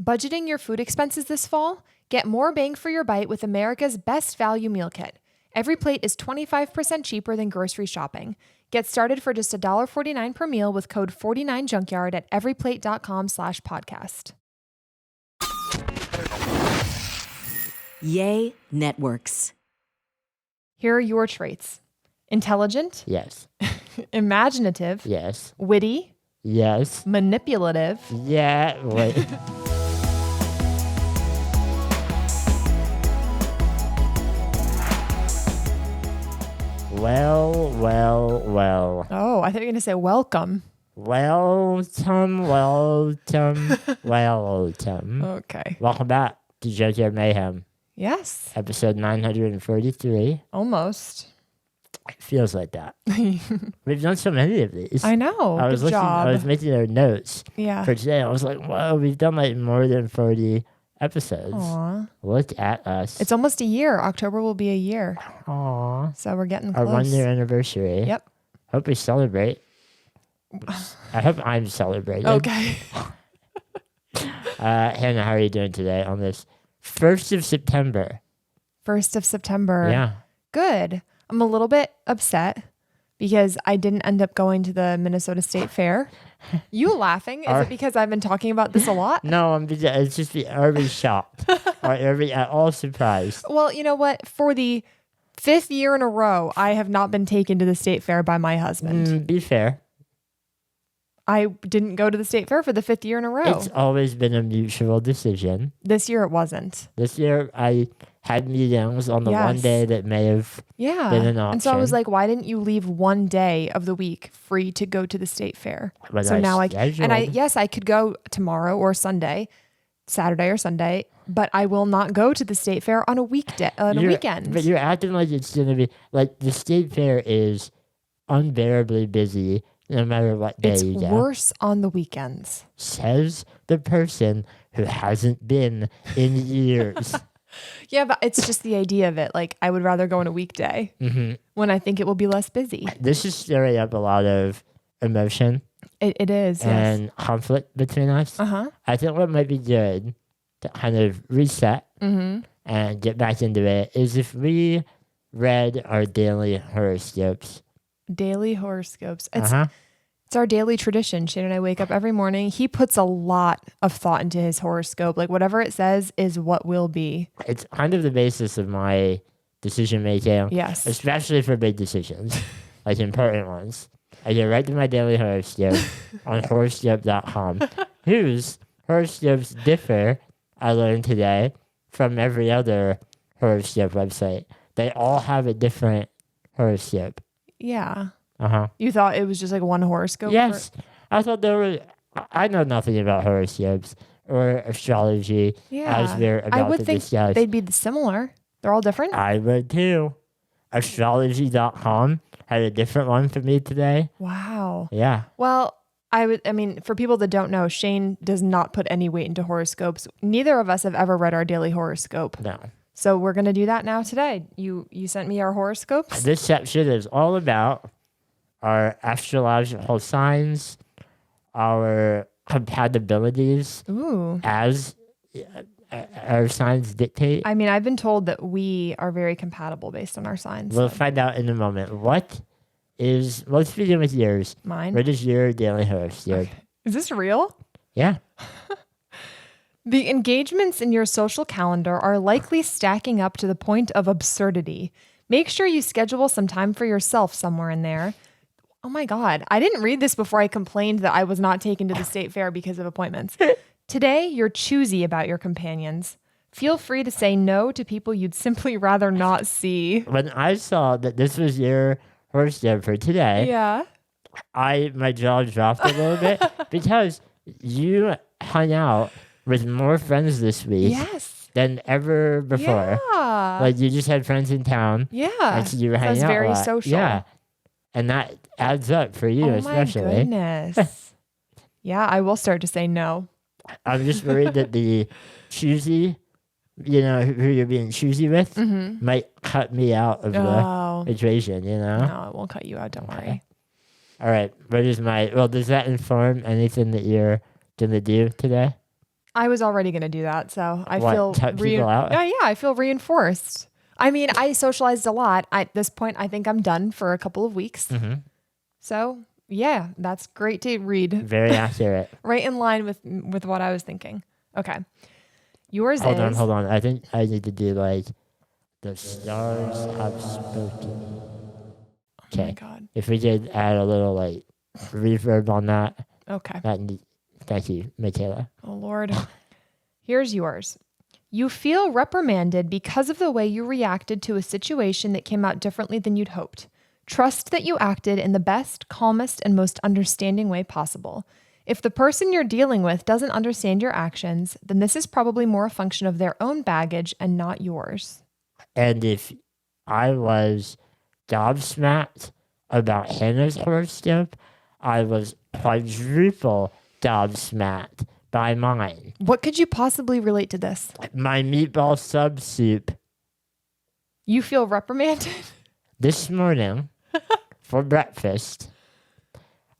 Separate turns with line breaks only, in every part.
Budgeting your food expenses this fall? Get more bang for your bite with America's best value meal kit. Every plate is 25% cheaper than grocery shopping. Get started for just $1.49 per meal with code 49junkyard at everyplate.com/podcast.
Yay Networks.
Here are your traits. Intelligent,
Yes.
imaginative,
Yes.
witty,
Yes.
manipulative.
Yeah. Wait. Well.
Oh, I thought you were going to say welcome.
Welcome.
Okay.
Welcome back to JoJo Mayhem,
Yes,
episode 943.
almost.
It feels like that. We've done so many of these.
I know.
I was
Good job.
I was making our notes
Yeah.
for today. I was like, whoa, we've done like more than 40 episodes.
Aw.
Look at us.
It's almost a year. October will be a year.
Aw.
So we're getting
Our
close.
1-year anniversary.
Yep.
Hope we celebrate. I hope I'm celebrating.
Okay.
Hannah, how are you doing today on this 1st of September?
1st of September.
Yeah.
Good. I'm a little bit upset because I didn't end up going to the Minnesota State Fair. You laughing? Is it because I've been talking about this a lot?
No, it's just everybody's shocked. Or all surprised.
Well, you know what? For the 5th year in a row, I have not been taken to the State Fair by my husband.
Be fair.
I didn't go to the State Fair for the 5th year in a row.
It's always been a mutual decision.
This year it wasn't.
This year, I had meetings on the one
Yes.
day that may have
Yeah.
been an option.
And so I was like, why didn't you leave one day of the week free to go to the State Fair?
But
So
I
now
scheduled.
I could go tomorrow or Sunday, Saturday or Sunday, but I will not go to the State Fair on a weekday, on a weekend.
But you're acting like it's going to be, like the state fair is unbearably busy no matter what day
It's
you go.
worse on the weekends.
Says the person who hasn't been in years.
Yeah, but it's just the idea of it. Like, I would rather go on a weekday when I think it will be less busy.
This is stirring up a lot of emotion
It is, yes.
and conflict between us.
Uh-huh.
I think what might be good to kind of reset and get back into it is if we read our daily horoscopes.
Daily horoscopes.
Uh-huh.
It's our daily tradition. Shane and I wake up every morning. He puts a lot of thought into his horoscope. Like, whatever it says is what will be.
It's kind of the basis of my decision making.
Yes.
Especially for big decisions, like important ones. I get right to my daily horoscope on horoscope.com, whose horoscopes differ, I learned today, from every other horoscope website. They all have a different horoscope.
Yeah.
Uh-huh.
You thought it was just like one horoscope?
Yes. I thought there were... I know nothing about horoscopes or astrology as we're
I
about
would
to
think
discuss.
they'd be similar. They're all different.
I would too. Astrology.com had a different one for me today.
Wow.
Yeah.
Well, I mean, for people that don't know, Shane does not put any weight into horoscopes. Neither of us have ever read our daily horoscope.
No.
So we're going to do that now today. You sent me our horoscopes?
This section is all about our astrological signs, our compatibilities
Ooh.
as our signs dictate.
I mean, I've been told that we are very compatible based on our signs.
We'll find out in a moment. Let's begin with yours.
Mine?
What is your daily horoscope?
Is this real?
Yeah.
The engagements in your social calendar are likely stacking up to the point of absurdity. Make sure you schedule some time for yourself somewhere in there. Oh my God. I didn't read this before I complained that I was not taken to the state fair because of appointments. Today, you're choosy about your companions. Feel free to say no to people you'd simply rather not see.
When I saw that this was your horoscope for today,
Yeah.
my jaw dropped a little bit because you hung out with more friends this week
Yes.
than ever before.
Yeah.
Like you just had friends in town.
Yeah.
And so you were hanging
That's
out
very
a lot.
social.
Yeah. And that adds up for you,
Oh
especially.
my goodness. Yeah, I will start to say no.
I'm just worried that the choosy, who you're being choosy with might cut me out of the equation,
No, it won't cut you out. Don't worry.
All right. Does that inform anything that you're going to do today?
I was already going to do that, so I
What,
feel
cut people out?
Yeah, I feel reinforced. I mean, I socialized a lot. At this point, I think I'm done for a couple of weeks.
Mm-hmm.
So, yeah, that's great to read.
Very accurate.
Right in line with what I was thinking. Okay. Yours
Hold
is...
on. I think I need to do like the stars have spoken.
Oh my God.
If we could add a little like reverb on that.
Okay.
Thank you, Michaela.
Oh, Lord. Here's yours. You feel reprimanded because of the way you reacted to a situation that came out differently than you'd hoped. Trust that you acted in the best, calmest, and most understanding way possible. If the person you're dealing with doesn't understand your actions, then this is probably more a function of their own baggage and not yours.
And if I was gobsmacked about Hannah's horoscope, I was quadruple gobsmacked by mine.
What could you possibly relate to this?
My meatball sub soup.
You feel reprimanded?
This morning, for breakfast,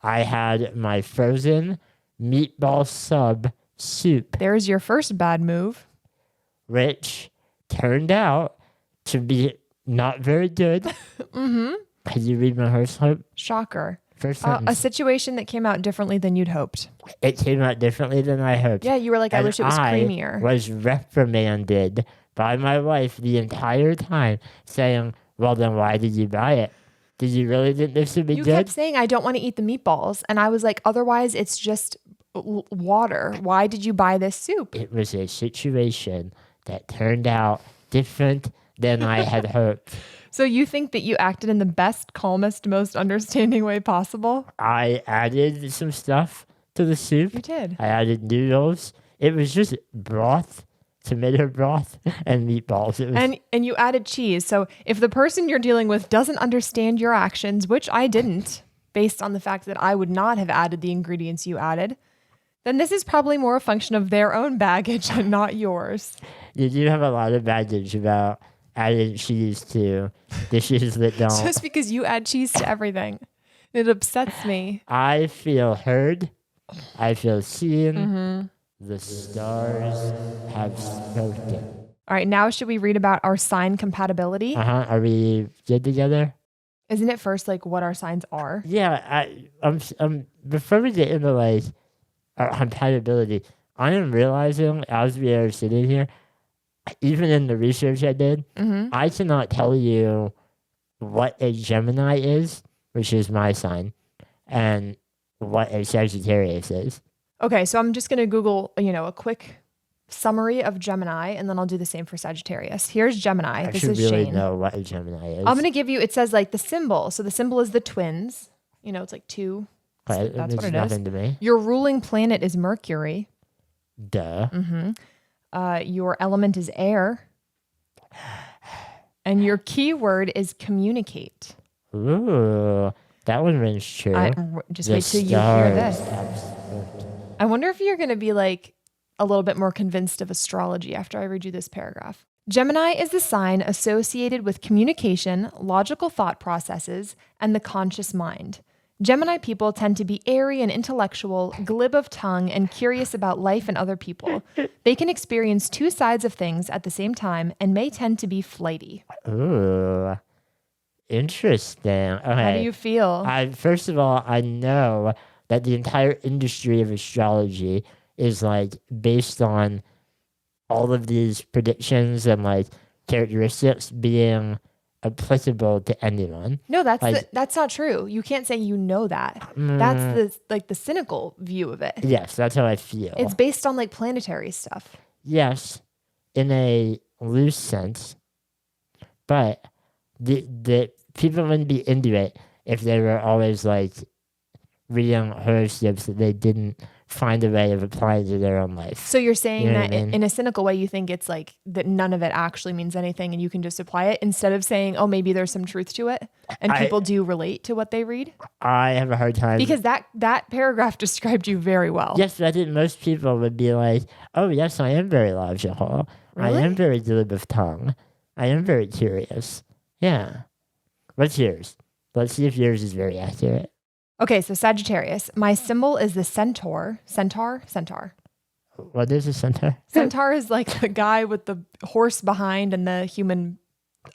I had my frozen meatball sub soup,
There's your first bad move.
which turned out to be not very good.
Mm-hmm.
Could you read my horoscope?
Shocker.
First
A
sentence.
situation that came out differently than you'd hoped.
It came out differently than I hoped.
Yeah, you were like, I
And
wish it was creamier.
I was reprimanded by my wife the entire time, saying, well, then why did you buy it? Did you really think this would be
You
good?
kept saying, I don't want to eat the meatballs. And I was like, otherwise, it's just water. Why did you buy this soup?
It was a situation that turned out different than I had hoped.
So you think that you acted in the best, calmest, most understanding way possible?
I added some stuff to the soup.
You did.
I added noodles. It was just broth, tomato broth, and meatballs. It was
And you added cheese. So if the person you're dealing with doesn't understand your actions, which I didn't, based on the fact that I would not have added the ingredients you added, then this is probably more a function of their own baggage and not yours.
You do have a lot of baggage about adding cheese to dishes that don't.
Just because you add cheese to everything. It upsets me.
I feel heard. I feel seen.
Mm-hmm.
The stars have spoken.
All right, now should we read about our sign compatibility?
Are we good together?
Isn't it first like what our signs are?
Yeah, before we get into like our compatibility, I am realizing as we are sitting here, even in the research I did, I cannot tell you what a Gemini is, which is my sign, and what a Sagittarius is.
Okay, so I'm just going to Google, a quick summary of Gemini, and then I'll do the same for Sagittarius. Here's Gemini.
I
This
should
is
really
Shane.
know what a Gemini is.
I'm going to give you, it says like the symbol. So the symbol is the twins. It's like two.
But
That's
it
what
means
it is.
nothing to me.
Your ruling planet is Mercury.
Duh.
Your element is air. And your keyword is communicate.
Ooh, that one rings true.
Just
The
wait till you hear this.
stars have spoken.
I wonder if you're going to be like a little bit more convinced of astrology after I read you this paragraph. Gemini is the sign associated with communication, logical thought processes, and the conscious mind. Gemini people tend to be airy and intellectual, glib of tongue, and curious about life and other people. They can experience two sides of things at the same time and may tend to be flighty.
Ooh, interesting. Okay.
How do you feel?
First of all, I know that the entire industry of astrology is like based on all of these predictions and like characteristics being applicable to anyone.
No, that's
like-
that's not true. You can't say you know that. That's the cynical view of it.
Yes, that's how I feel.
It's based on like planetary stuff.
Yes, in a loose sense, but the people wouldn't be into it if they were always like reading horoscopes that they didn't find a way of applying to their own life.
So you're saying
You know
that
what I mean?
in a cynical way, you think it's like that none of it actually means anything and you can just apply it instead of saying, oh, maybe there's some truth to it and people do relate to what they read?
I have a hard time.
Because that paragraph described you very well.
Yes, but I think most people would be like, oh, yes, I am very logical.
Really?
I am very glib of tongue. I am very curious. Yeah. What's yours? Let's see if yours is very accurate.
Okay, so Sagittarius. My symbol is the centaur. Centaur?
What is a centaur?
Centaur is like the guy with the horse behind and the human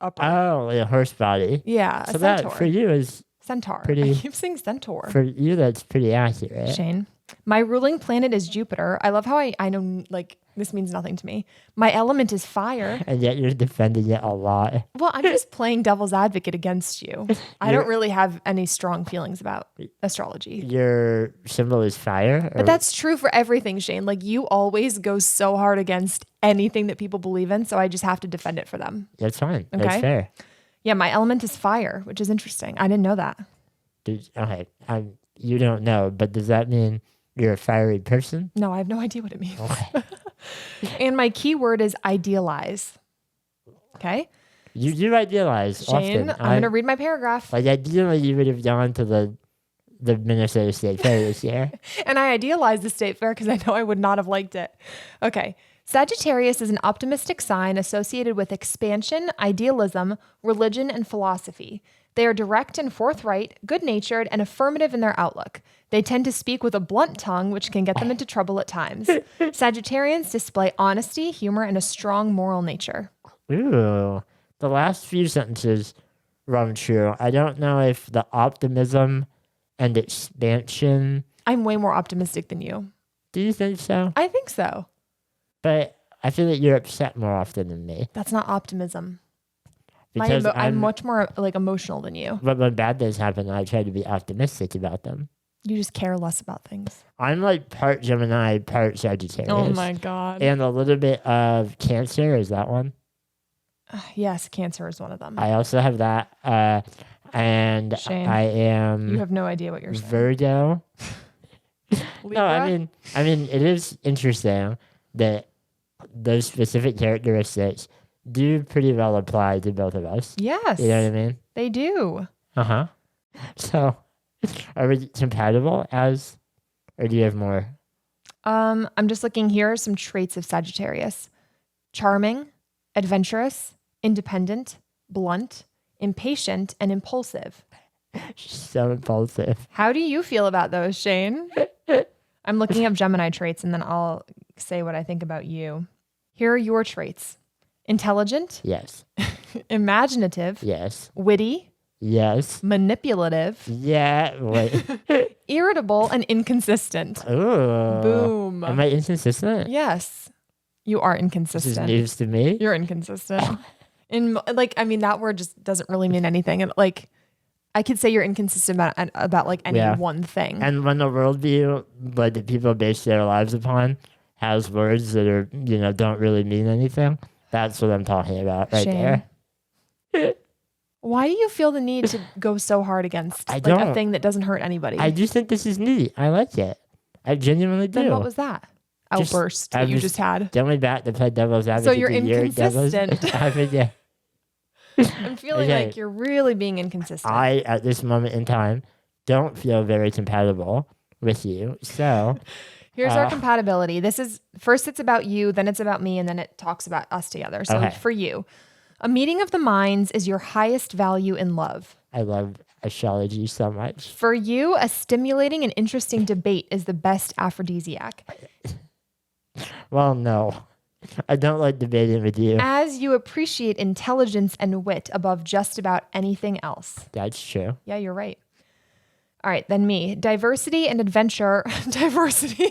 upper.
Oh, like a horse body.
Yeah,
So
a centaur.
that for you is
Centaur.
pretty-
I keep saying centaur.
for you that's pretty accurate.
Shane. My ruling planet is Jupiter. I love how I know, like, this means nothing to me. My element is fire.
And yet you're defending it a lot.
Well, I'm just playing devil's advocate against you. I don't really have any strong feelings about astrology.
Your symbol is fire.
But that's true for everything, Shane. Like, you always go so hard against anything that people believe in, so I just have to defend it for them.
That's fine.
Okay.
That's fair.
Yeah, my element is fire, which is interesting. I didn't know that.
Okay. You don't know, but does that mean you're a fiery person?
No, I have no idea what it means.
Okay.
And my keyword is idealize. Okay?
You do idealize
Shane,
often.
I'm going to read my paragraph.
Like, ideally, you would have gone to the Minnesota State Fair this year.
And I idealized the state fair because I know I would not have liked it. Okay. Sagittarius is an optimistic sign associated with expansion, idealism, religion, and philosophy. They are direct and forthright, good-natured, and affirmative in their outlook. They tend to speak with a blunt tongue, which can get them into trouble at times. Sagittarians display honesty, humor, and a strong moral nature.
Ooh. The last few sentences rung true. I don't know if the optimism and expansion.
I'm way more optimistic than you.
Do you think so?
I think so.
But I feel like you're upset more often than me.
That's not optimism.
Because
I'm much more like emotional than you.
But when bad things happen, I try to be optimistic about them.
You just care less about things.
I'm like part Gemini, part Sagittarius.
Oh my God.
And a little bit of Cancer. Is that one?
Yes, Cancer is one of them.
I also have that. And
Shane,
I am
you have no idea what you're saying.
Virgo.
Libra?
No, I mean, it is interesting that those specific characteristics do pretty well apply to both of us.
Yes.
You know what I mean?
They do.
Uh-huh. So, are we compatible or do you have more?
I'm just looking here, some traits of Sagittarius. Charming, adventurous, independent, blunt, impatient, and impulsive.
So impulsive.
How do you feel about those, Shane? I'm looking up Gemini traits and then I'll say what I think about you. Here are your traits. Intelligent,
Yes.
imaginative,
Yes.
witty,
Yes.
manipulative,
Yeah. Wait.
irritable, and inconsistent.
Ooh.
Boom.
Am I inconsistent?
Yes. You are
This is
inconsistent.
news to me.
You're inconsistent. That word just doesn't really mean anything. And I could say you're inconsistent about like any one thing.
And when the worldview, like the people base their lives upon, has words that are, don't really mean anything, that's what I'm talking about right
Shane.
there.
Why do you feel the need to go so hard against
I
a
don't.
thing that doesn't hurt anybody?
I do think this is neat. I like it. I genuinely do.
Then what was that? Outburst that you just had.
Tell me back to play devil's advocate.
So you're
to your devil's
inconsistent.
advocate.
I'm feeling
Okay.
like you're really being inconsistent.
I, at this moment in time, don't feel very compatible with you. So
Here's our compatibility. This is first it's about you, then it's about me, and then it talks about us together. So
Okay.
for you, a meeting of the minds is your highest value in love.
I love astrology so much.
For you, a stimulating and interesting debate is the best aphrodisiac.
Well, no. I don't like debating with you.
As you appreciate intelligence and wit above just about anything else.
That's true.
Yeah, you're right. All right, then me. Diversity and adventure. Diversity.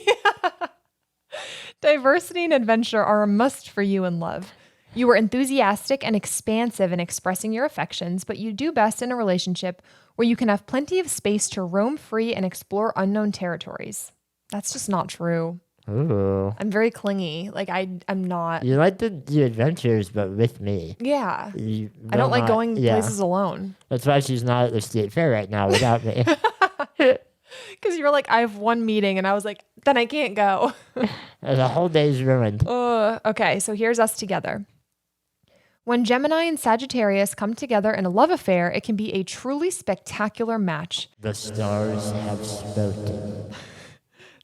Diversity and adventure are a must for you in love. You are enthusiastic and expansive in expressing your affections, but you do best in a relationship where you can have plenty of space to roam free and explore unknown territories. That's just not true.
Ooh.
I'm very clingy. Like I'm not.
You like to do adventures, but with me.
Yeah.
You
I don't
will
like
not-
going
yeah.
places alone.
That's why she's not at the state fair right now without me.
Because you were like, I have one meeting, and I was like, then I can't go.
The whole day's ruined.
Okay, so here's us together. When Gemini and Sagittarius come together in a love affair, it can be a truly spectacular match.
The stars have spoken.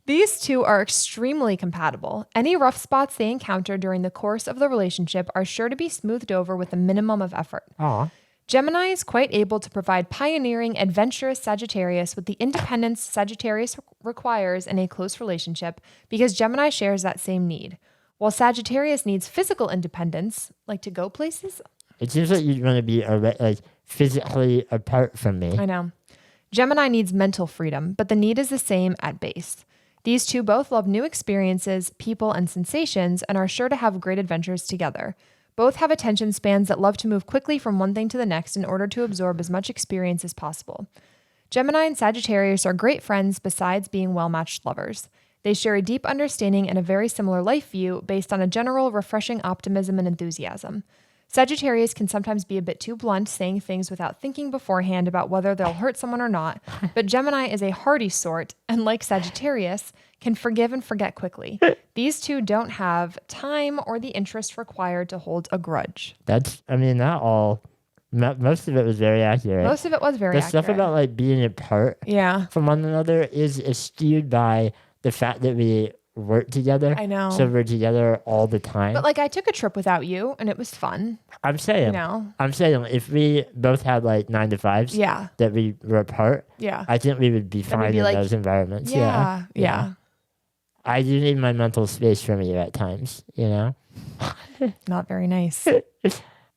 These two are extremely compatible. Any rough spots they encounter during the course of the relationship are sure to be smoothed over with a minimum of effort.
Aw.
Gemini is quite able to provide pioneering, adventurous Sagittarius with the independence Sagittarius requires in a close relationship because Gemini shares that same need. While Sagittarius needs physical independence, like to go places.
It seems like you'd want to be like physically apart from me.
I know. Gemini needs mental freedom, but the need is the same at base. These two both love new experiences, people, and sensations, and are sure to have great adventures together. Both have attention spans that love to move quickly from one thing to the next in order to absorb as much experience as possible. Gemini and Sagittarius are great friends besides being well-matched lovers. They share a deep understanding and a very similar life view based on a general refreshing optimism and enthusiasm. Sagittarius can sometimes be a bit too blunt, saying things without thinking beforehand about whether they'll hurt someone or not, but Gemini is a hearty sort, and like Sagittarius, can forgive and forget quickly. These two don't have time or the interest required to hold a grudge.
Most of it was very accurate.
Most of it was very accurate.
The stuff about like being apart from one another is skewed by the fact that we work together.
I know.
So we're together all the time.
But like I took a trip without you and it was fun.
I'm saying if we both had like 9 to 5s that we were apart, I think we would be fine in those environments. Yeah. I do need my mental space from you at times, you know?
Not very nice.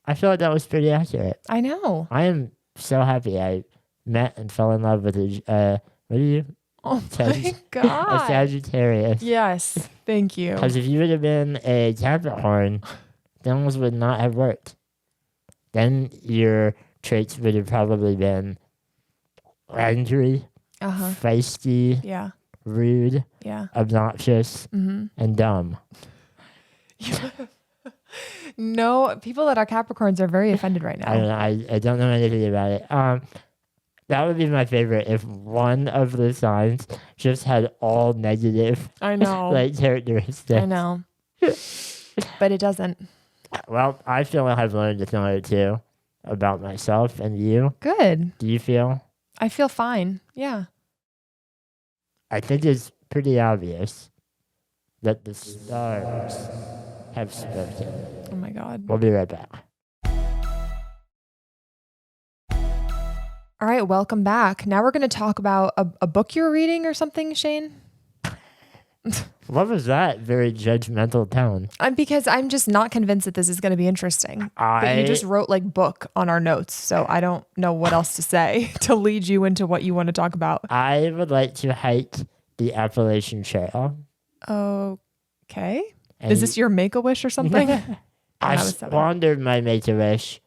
I feel like that was pretty accurate.
I know.
I am so happy I met and fell in love with what are you?
Oh my God.
A Sagittarius.
Yes. Thank you.
Because if you would have been a Capricorn, things would not have worked. Then your traits would have probably been angry, feisty, rude, obnoxious, and dumb.
No, people that are Capricorns are very offended right now.
I don't know anything about it. That would be my favorite if one of the signs just had all negative characteristics.
I know. But it doesn't.
Well, I feel like I've learned a thing or two about myself and you.
Good.
Do you feel?
I feel fine. Yeah.
I think it's pretty obvious that the stars have spoken.
Oh my God.
We'll be right back.
All right, welcome back. Now we're going to talk about a book you're reading or something, Shane.
What was that very judgmental tone?
Because I'm just not convinced that this is going to be interesting. But you just wrote like book on our notes, so I don't know what else to say to lead you into what you want to talk about.
I would like to hike the Appalachian Trail.
Okay. Is this your Make-A-Wish or something?
I squandered my Make-A-Wish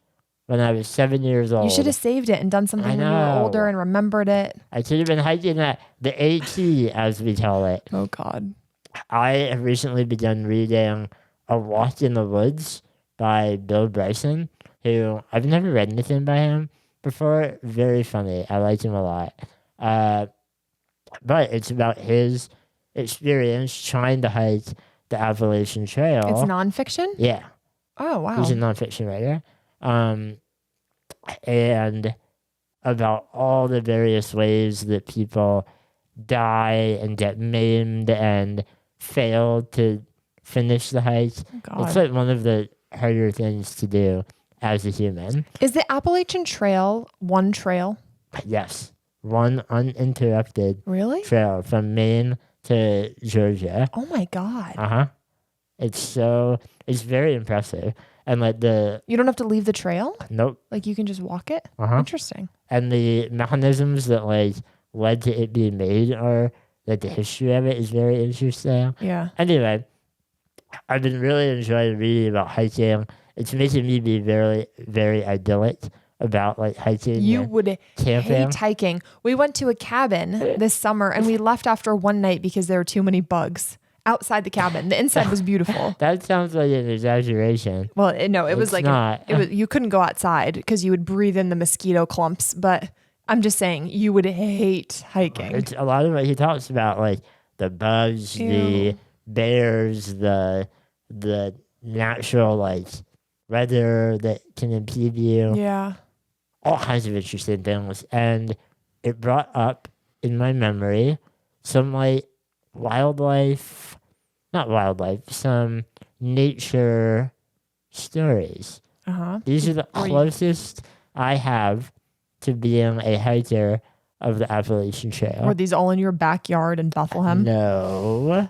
when I was 7 years old.
You should have saved it and done something when you were older and remembered it.
I should have been hiking at the AT, as we call it.
Oh, God.
I have recently begun reading A Walk in the Woods by Bill Bryson, who I've never read anything by him before. Very funny. I like him a lot. But it's about his experience trying to hike the Appalachian Trail.
It's nonfiction?
Yeah.
Oh, wow.
He's a nonfiction writer. And about all the various ways that people die and get maimed and fail to finish the hike.
God.
It's like one of the harder things to do as a human.
Is the Appalachian Trail one trail?
Yes. One uninterrupted trail from Maine to Georgia.
Oh my God.
Uh-huh. It's very impressive. And like
you don't have to leave the trail?
Nope.
Like you can just walk it?
Uh-huh.
Interesting.
And the mechanisms that like led to it being made or like the history of it is very interesting.
Yeah.
Anyway, I've been really enjoying reading about hiking. It's making me be very, very idyllic about like hiking.
You would hate hiking. We went to a cabin this summer and we left after one night because there were too many bugs outside the cabin. The inside was beautiful.
That sounds like an exaggeration.
Well, it was like you couldn't go outside because you would breathe in the mosquito clumps. But I'm just saying, you would hate hiking.
It's a lot of what he talks about, like the bugs, the bears, the natural like weather that can impede you.
Yeah.
All kinds of interesting things. And it brought up in my memory some like some nature stories.
Uh-huh.
These are the closest I have to being a hiker of the Appalachian Trail.
Were these all in your backyard in Bethlehem?
No.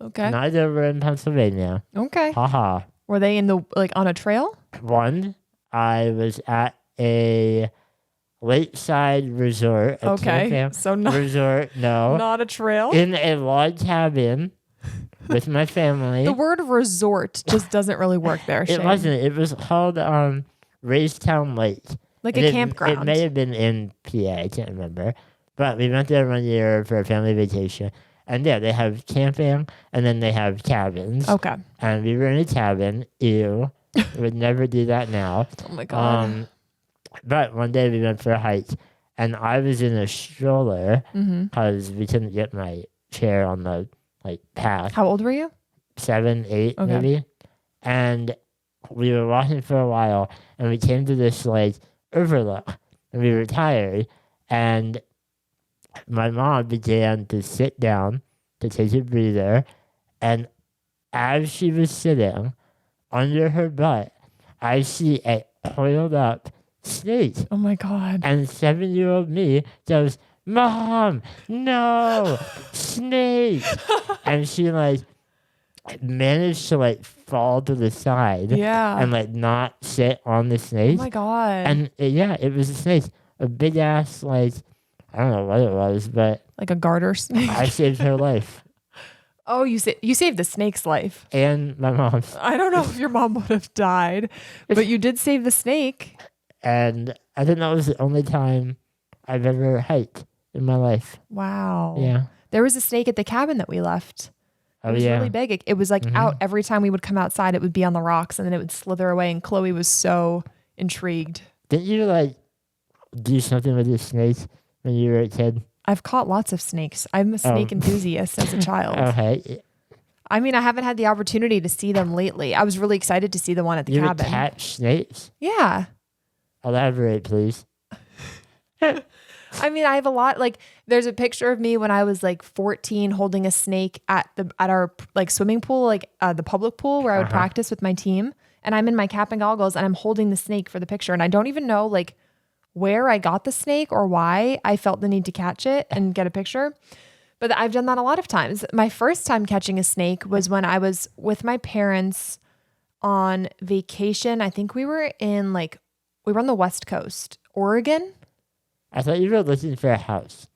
Okay.
Neither were in Pennsylvania.
Okay.
Haha.
Were they in the on a trail?
One, I was at a lakeside resort.
Okay. So
resort, no.
Not a trail?
In a log cabin with my family.
The word resort just doesn't really work there, Shane.
It wasn't. It was called Raystown Lake.
Like
And
a campground.
It may have been in PA. I can't remember. But we went there one year for a family vacation. And yeah, they have camping and then they have cabins.
Okay.
And we were in a cabin. Ew. Would never do that now.
Oh my God.
But one day we went for a hike and I was in a stroller because we couldn't get my chair on the path.
How old were you?
7, 8
Okay.
maybe. And we were walking for a while and we came to this overlook and we were tired and my mom began to sit down to take a breather, and as she was sitting, under her butt, I see a coiled up snake.
Oh my God.
And 7-year-old me goes, "Mom, no, snake!" And she managed to fall to the side
Yeah.
and not sit on the
Oh
snake.
my God.
And it was a snake, a big ass I don't know what it was, but
like a garter snake.
I saved her life
Oh, you saved the snake's life.
and my mom's.
I don't know if your mom would have died, but you did save the snake.
And I think that was the only time I've ever hiked in my life.
Wow.
Yeah.
There was a snake at the cabin that we left.
Oh,
It was
yeah.
really big. It was out every time we would come outside. It would be on the rocks and then it would slither away. And Chloe was so intrigued.
Didn't you do something with the snake when you were a kid?
I've caught lots of snakes. I'm a snake enthusiast as a child.
Okay.
I mean, I haven't had the opportunity to see them lately. I was really excited to see the one at the
You would
cabin.
catch snakes?
Yeah.
Elaborate, please.
I mean, I have a lot. There's a picture of me when I was 14 holding a snake at our swimming pool, the public pool where I would practice with my team. And I'm in my cap and goggles and I'm holding the snake for the picture. And I don't even know where I got the snake or why I felt the need to catch it and get a picture. But I've done that a lot of times. My first time catching a snake was when I was with my parents on vacation. I think we were on the West Coast, Oregon.
I thought you were looking for a house.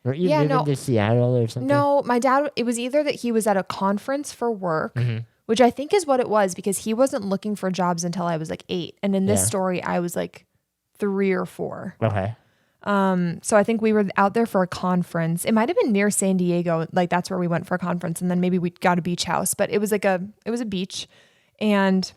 Weren't you moving to Seattle or something?
No, my dad, it was either that he was at a conference for work, which I think is what it was because he wasn't looking for jobs until I was 8. And in this story, I was 3 or 4.
Okay.
So I think we were out there for a conference. It might have been near San Diego. That's where we went for a conference. And then maybe we got a beach house, but it was a beach. And,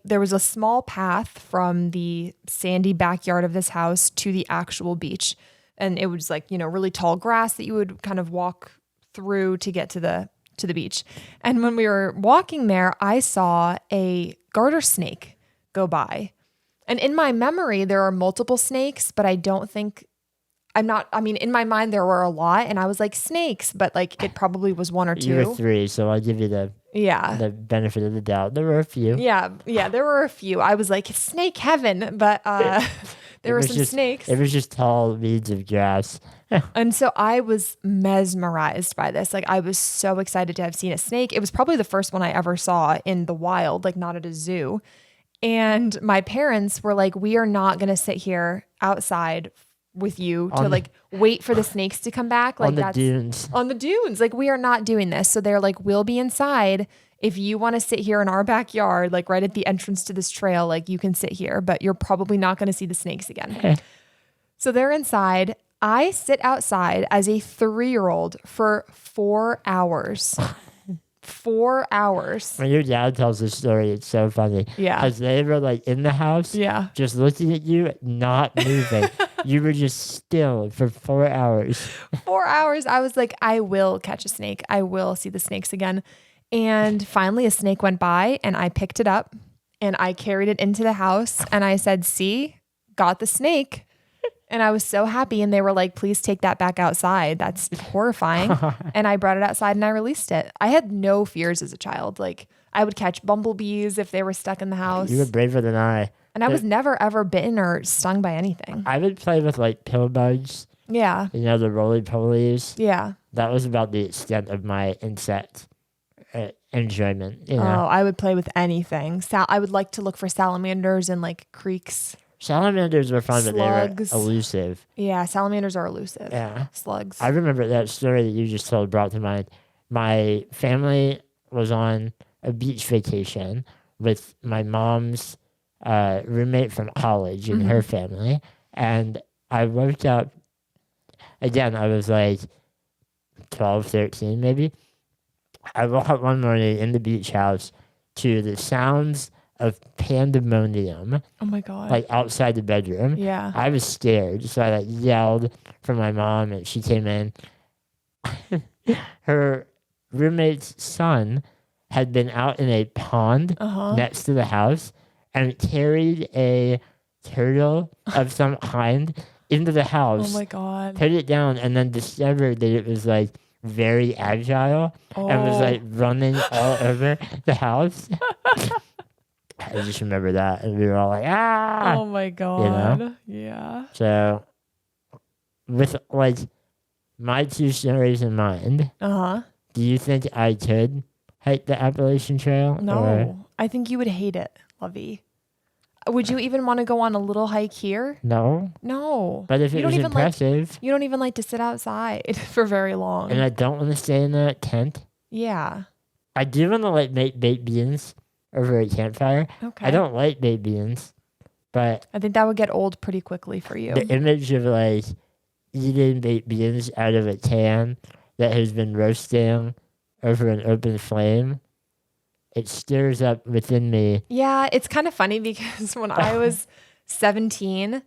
there was a small path from the sandy backyard of this house to the actual beach. And it was really tall grass that you would kind of walk through to get to the beach. And when we were walking there, I saw a garter snake go by. And in my memory, there are multiple snakes, but in my mind, there were a lot. And I was like, snakes, but it probably was 1 or 2.
You were 3, so I'll give you the benefit of the doubt. There were a few.
Yeah, there were a few. I was like, snake heaven, but there were some snakes.
It was just tall weeds of grass.
And so I was mesmerized by this. I was so excited to have seen a snake. It was probably the first one I ever saw in the wild, not at a zoo. And my parents were like, we are not going to sit here outside with you to wait for the snakes to come back.
On the dunes.
On the dunes. We are not doing this. So they're like, we'll be inside. If you want to sit here in our backyard, right at the entrance to this trail, you can sit here, but you're probably not going to see the snakes again. So they're inside. I sit outside as a 3-year-old for 4 hours. 4 hours.
When your dad tells the story, it's so funny.
Yeah.
Because they were in the house, just looking at you, not moving. You were just still for 4 hours.
4 hours. I was like, I will catch a snake. I will see the snakes again. And finally, a snake went by and I picked it up and I carried it into the house and I said, see, got the snake. And I was so happy. And they were like, please take that back outside. That's horrifying. And I brought it outside and I released it. I had no fears as a child. I would catch bumblebees if they were stuck in the house.
You were braver than I.
And I was never, ever bitten or stung by anything.
I would play with like pill bugs.
Yeah.
You know, the roly-polies.
Yeah.
That was about the extent of my insect enjoyment. You
Oh,
know?
I would play with anything. I would like to look for salamanders in like creeks.
Salamanders were fun, but they were
Slugs.
elusive.
Yeah, salamanders are elusive.
Yeah.
Slugs.
I remember that story that you just told brought to mind. My family was on a beach vacation with my mom's roommate from college and her family. And I woke up, again, I was like 12, 13 maybe. I woke up one morning in the beach house to the sounds of pandemonium.
Oh my God.
Like outside the bedroom.
Yeah.
I was scared. So I like yelled for my mom and she came in. Her roommate's son had been out in a pond next to the house and carried a turtle of some kind into the house.
Oh my God.
Put it down and then discovered that it was like very agile and was like running all over the house. I just remember that and we were all like, ah!
Oh my God.
You know?
Yeah.
So with like my two stories in mind, do you think I could hike the Appalachian Trail?
No.
Or?
I think you would hate it, Lovey. Would you even want to go on a little hike here?
No.
No.
But if it was impressive.
You don't even like to sit outside for very long.
And I don't want to stay in a tent.
Yeah.
I do want to like make baked beans over a campfire.
Okay.
I don't like baked beans, but
I think that would get old pretty quickly for you.
the image of like eating baked beans out of a can that has been roasting over an open flame, it stirs up within me.
Yeah, it's kind of funny because when I was 17, when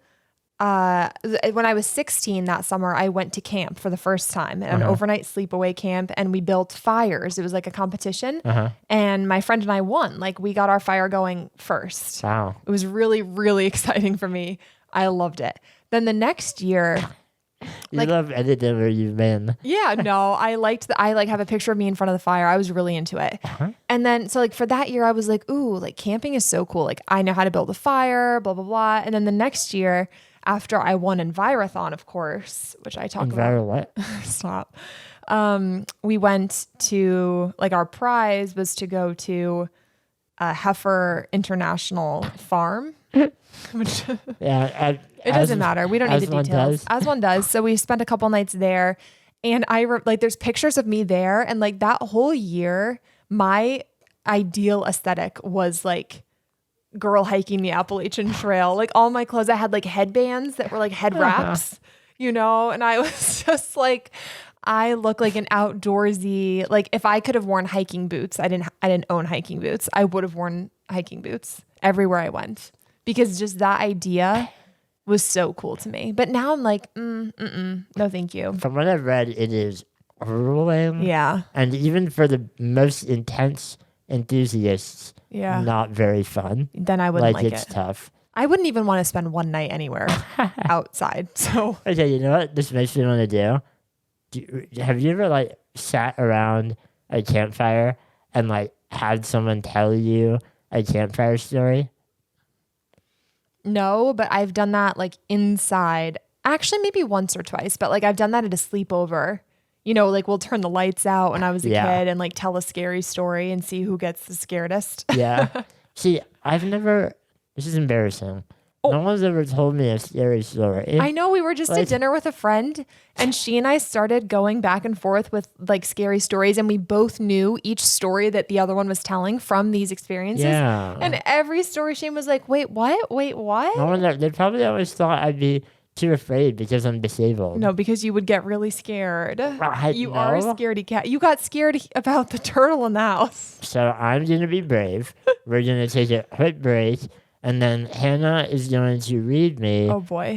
I was 16 that summer, I went to camp for the first time, an overnight sleepaway camp, and we built fires. It was like a competition, and my friend and I won. Like, we got our fire going first.
Wow.
It was really, really exciting for me. I loved it. Then the next year...
You love editing where you've been.
Yeah, no, I have a picture of me in front of the fire. I was really into it. And then, so like for that year, I was like, ooh, like camping is so cool. Like I know how to build a fire, blah, blah, blah. And then the next year, after I won Envirothon, of course, which I talk about.
What?
Stop. We went to, like our prize was to go to Heifer International Farm. Which
Yeah,
it doesn't matter. We don't need the details. As one does. So we spent a couple nights there, and like there's pictures of me there, and like that whole year, my ideal aesthetic was like girl hiking the Appalachian Trail. Like all my clothes, I had like headbands that were like head wraps, you know, and I was just like, I look like an outdoorsy. Like if I could have worn hiking boots, I didn't own hiking boots. I would have worn hiking boots everywhere I went. Because just that idea was so cool to me. But now I'm like, no, thank you.
From what I've read, it is grueling.
Yeah.
And even for the most intense enthusiasts, not very fun.
Then I wouldn't like
it's
it.
tough.
I wouldn't even want to spend one night anywhere outside. So
okay, you know what this makes me want to do? Have you ever like sat around a campfire and like had someone tell you a campfire story?
No, but I've done that like inside. Actually, maybe once or twice, but like I've done that at a sleepover. You know, like we'll turn the lights out when I was a kid and like tell a scary story and see who gets the scaredest.
Yeah. See, this is embarrassing. No one's ever told me a scary story.
I know, we were just at dinner with a friend and she and I started going back and forth with like scary stories, and we both knew each story that the other one was telling from these experiences.
Yeah.
And every story Shane was like, wait, what? Wait, what?
No one, they probably always thought I'd be too afraid because I'm disabled.
No, because you would get really scared. You
know.
are a scaredy cat. You got scared about the turtle in the house.
So I'm going to be brave. We're going to take a quick break. And then Hannah is going to read me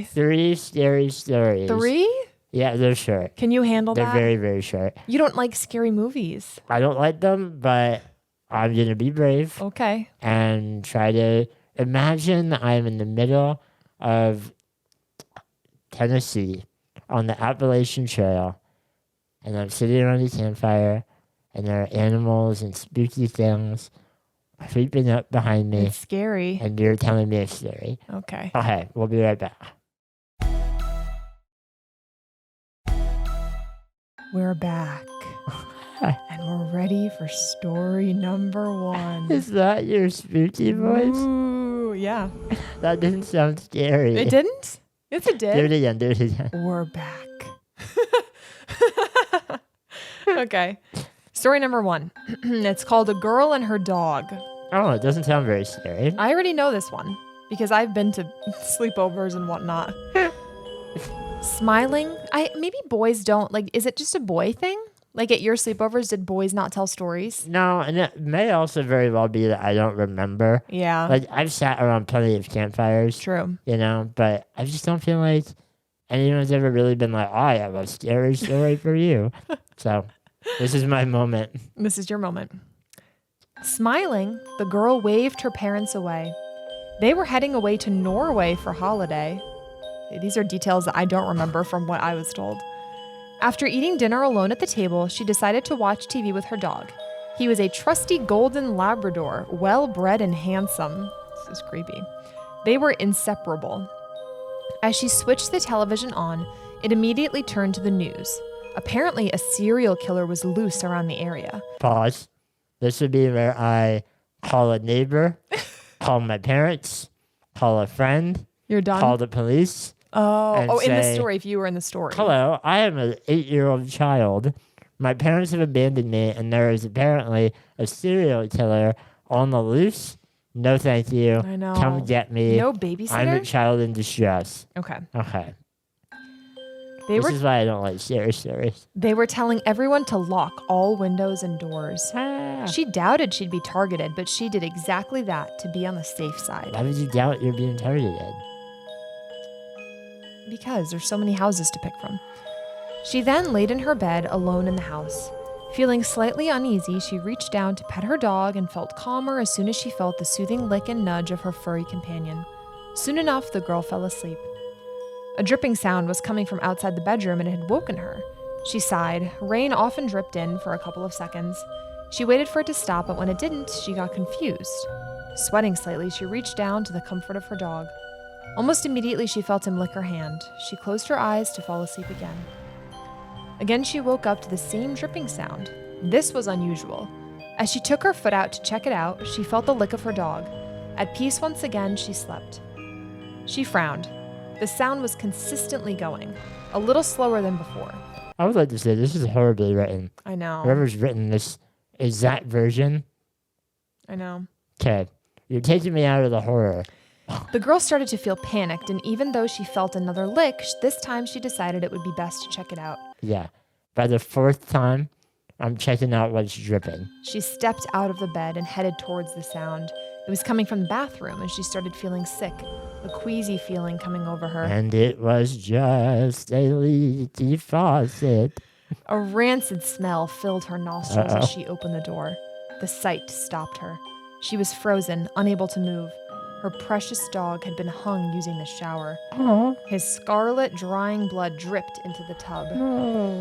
3 scary stories.
3?
Yeah, they're short.
Can you handle
that? They're very, very short.
You don't like scary movies.
I don't like them, but I'm going to be brave.
Okay.
And try to imagine I'm in the middle of Tennessee on the Appalachian Trail. And I'm sitting around a campfire. And there are animals and spooky things creeping up behind me,
It's scary.
and you're telling me a story.
Okay.
Okay, we'll be right back.
We're back. And we're ready for story number 1.
Is that your spooky voice?
Ooh, yeah.
That didn't sound scary.
It didn't? Yes, it
Do it
did.
again, do it again.
We're back. Okay. Story number 1. It's called A Girl and Her Dog.
Oh, it doesn't sound very scary.
I already know this one because I've been to sleepovers and whatnot. Smiling. Maybe boys don't, like, is it just a boy thing? Like at your sleepovers, did boys not tell stories?
No, and it may also very well be that I don't remember.
Yeah.
Like, I've sat around plenty of campfires,
True.
you know, but I just don't feel like anyone's ever really been like, oh, I have a scary story for you. So, this is my moment.
This is your moment. Smiling, the girl waved her parents away. They were heading away to Norway for holiday. These are details that I don't remember from what I was told. After eating dinner alone at the table, she decided to watch TV with her dog. He was a trusty golden Labrador, well-bred and handsome. This is creepy. They were inseparable. As she switched the television on, it immediately turned to the news. Apparently, a serial killer was loose around the area.
Pause. This would be where I call a neighbor, call my parents, call a friend,
You're done?
call the police. And
in the
say,
story, if you were in the story.
Hello, I am an 8-year-old child. My parents have abandoned me, and there is apparently a serial killer on the loose. No, thank you.
I know.
Come get me.
No
I'm a
babysitter?
child in distress.
Okay.
Okay.
They
This is why I don't like scary stories.
were telling everyone to lock all windows and doors.
Ah.
She doubted she'd be targeted, but she did exactly that to be on the safe side.
Why would you doubt you're being targeted?
Because there's so many houses to pick from. She then laid in her bed alone in the house. Feeling slightly uneasy, she reached down to pet her dog and felt calmer as soon as she felt the soothing lick and nudge of her furry companion. Soon enough, the girl fell asleep. A dripping sound was coming from outside the bedroom and it had woken her. She sighed. Rain often dripped in for a couple of seconds. She waited for it to stop, but when it didn't, she got confused. Sweating slightly, she reached down to the comfort of her dog. Almost immediately, she felt him lick her hand. She closed her eyes to fall asleep again. Again, she woke up to the same dripping sound. This was unusual. As she took her foot out to check it out, she felt the lick of her dog. At peace once again, she slept. She frowned. The sound was consistently going, a little slower than before.
I would like to say this is horribly written.
I know.
Whoever's written this exact version.
I know.
Okay. You're taking me out of the horror.
The girl started to feel panicked, and even though she felt another lick, this time she decided it would be best to check it out.
Yeah. By the 4th time, I'm checking out what's dripping.
She stepped out of the bed and headed towards the sound. It was coming from the bathroom, and she started feeling sick, a queasy feeling coming over her.
And it was just a leaky faucet.
A rancid smell filled her nostrils as she opened the door. The sight stopped her. She was frozen, unable to move. Her precious dog had been hung using the shower.
Aww.
His scarlet, drying blood dripped into the tub.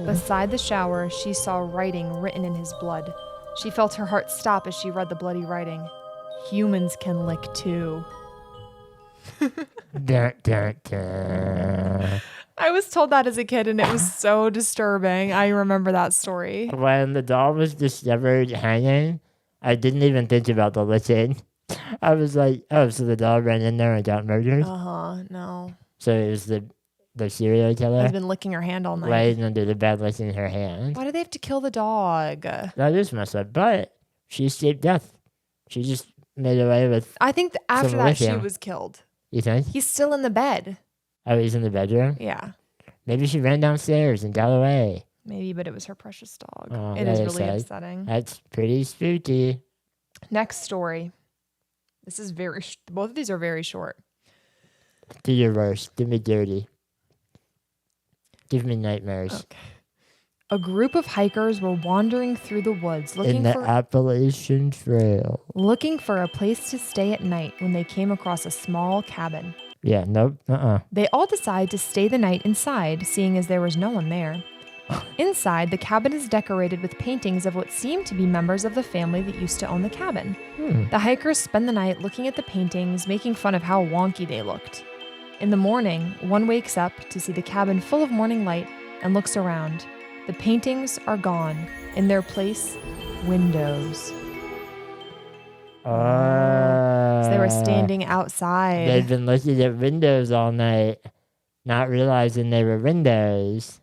Beside the shower, she saw writing written in his blood. She felt her heart stop as she read the bloody writing. Humans can lick too.
Dun, dun, dun.
I was told that as a kid, and it was so disturbing. I remember that story.
When the doll was discovered hanging, I didn't even think about the licking. I was like, oh, so the doll ran in there and got murdered?
No.
So it was the serial killer
I've been licking her hand all night.
laying under the bed licking her hand.
Why do they have to kill the dog?
That is messed up, but she escaped death. She just made away with,
I think after
Some
that, she
lithium.
was killed.
you think?
He's still in the bed.
Oh, he's in the bedroom?
Yeah.
Maybe she ran downstairs and got away.
Maybe, but it was her precious dog.
Oh,
It
that
is
is
really
sad.
upsetting.
That's pretty spooky.
Next story. This is both of these are very short.
Do your worst. Do me dirty. Give me nightmares.
Okay. A group of hikers were wandering through the woods
In the Appalachian Trail.
looking for a place to stay at night when they came across a small cabin.
Yeah, nope.
They all decided to stay the night inside, seeing as there was no one there. Inside, the cabin is decorated with paintings of what seem to be members of the family that used to own the cabin. The hikers spend the night looking at the paintings, making fun of how wonky they looked. In the morning, one wakes up to see the cabin full of morning light and looks around. The paintings are gone. In their place, windows. So they were standing outside.
They've been looking at windows all night, not realizing they were windows.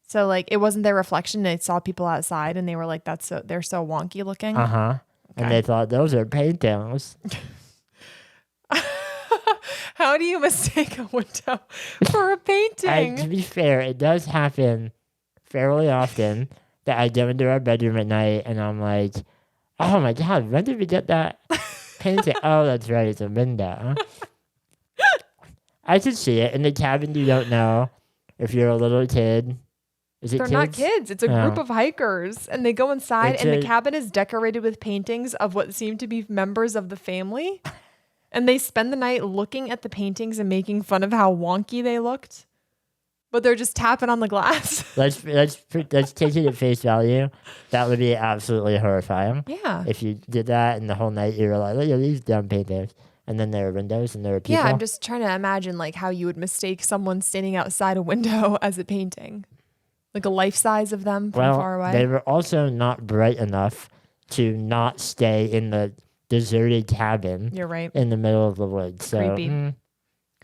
So like it wasn't their reflection. They saw people outside and they were like, they're so wonky looking.
Uh-huh. Okay. And they thought those are paintings.
How do you mistake a window for a painting?
And to be fair, it does happen fairly often that I go into our bedroom at night and I'm like, oh my God, when did we get that painting? Oh, that's right, it's a window. I could see it. In the cabin, you don't know if you're a little kid.
They're kids? Not kids. It's a group of hikers. And they go inside and the cabin is decorated with paintings of what seem to be members of the family. And they spend the night looking at the paintings and making fun of how wonky they looked. But they're just tapping on the glass.
Let's take it at face value. That would be absolutely horrifying.
Yeah.
If you did that and the whole night you were like, look at these dumb paintings. And then there are windows and there are people.
Yeah, I'm just trying to imagine like how you would mistake someone standing outside a window as a painting. Like a life size of them from far away.
They were also not bright enough to not stay in the deserted cabin.
You're right.
In the middle of the woods. So
Creepy.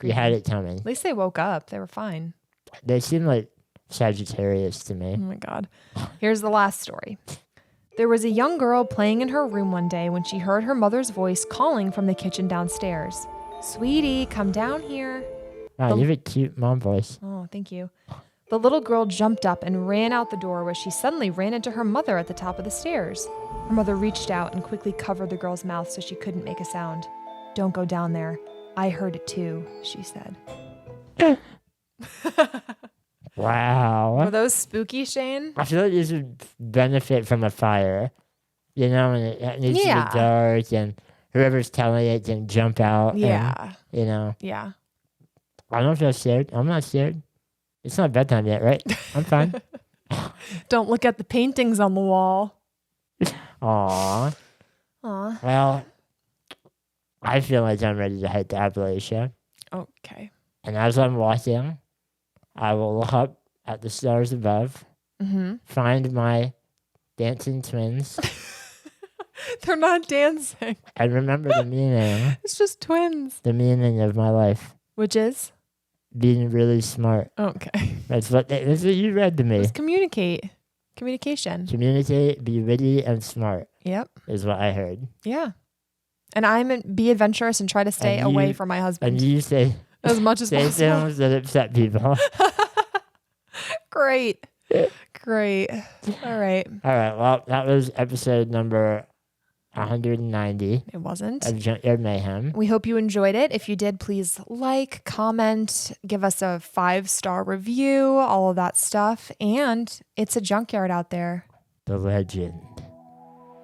You had it coming.
At least they woke up. They were fine.
They seem like Sagittarius to me.
Oh my God. Here's the last story. There was a young girl playing in her room one day when she heard her mother's voice calling from the kitchen downstairs. Sweetie, come down here.
Wow, you have a cute mom voice.
Oh, thank you. The little girl jumped up and ran out the door where she suddenly ran into her mother at the top of the stairs. Her mother reached out and quickly covered the girl's mouth so she couldn't make a sound. Don't go down there. I heard it too, she said.
Wow.
Were those spooky, Shane?
I feel like this would benefit from a fire. You know, and it needs to be dark and whoever's telling it can jump out.
Yeah.
And, you know.
Yeah.
I don't feel scared. I'm not scared. It's not bedtime yet, right? I'm fine.
Don't look at the paintings on the wall.
Aww. Well, I feel like I'm ready to head to Appalachia.
Okay.
And as I'm walking, I will look up at the stars above, find my dancing twins.
They're not dancing.
And remember the meaning.
It's just twins.
The meaning of my life.
Which is?
Being really smart.
Okay.
That's what you read to me.
Let's communicate. Communication.
Communicate, be witty, and smart.
Yep.
Is what I heard.
Yeah. And be adventurous and try to stay away from my husband.
And you say
as much as possible.
Say things that upset people.
Great. Great. All right.
Well, that was episode number 190.
It wasn't.
Of Mayhem.
We hope you enjoyed it. If you did, please like, comment, give us a 5-star review, all of that stuff. And it's a junkyard out there.
The legend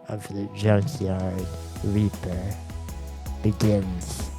of the junkyard reaper begins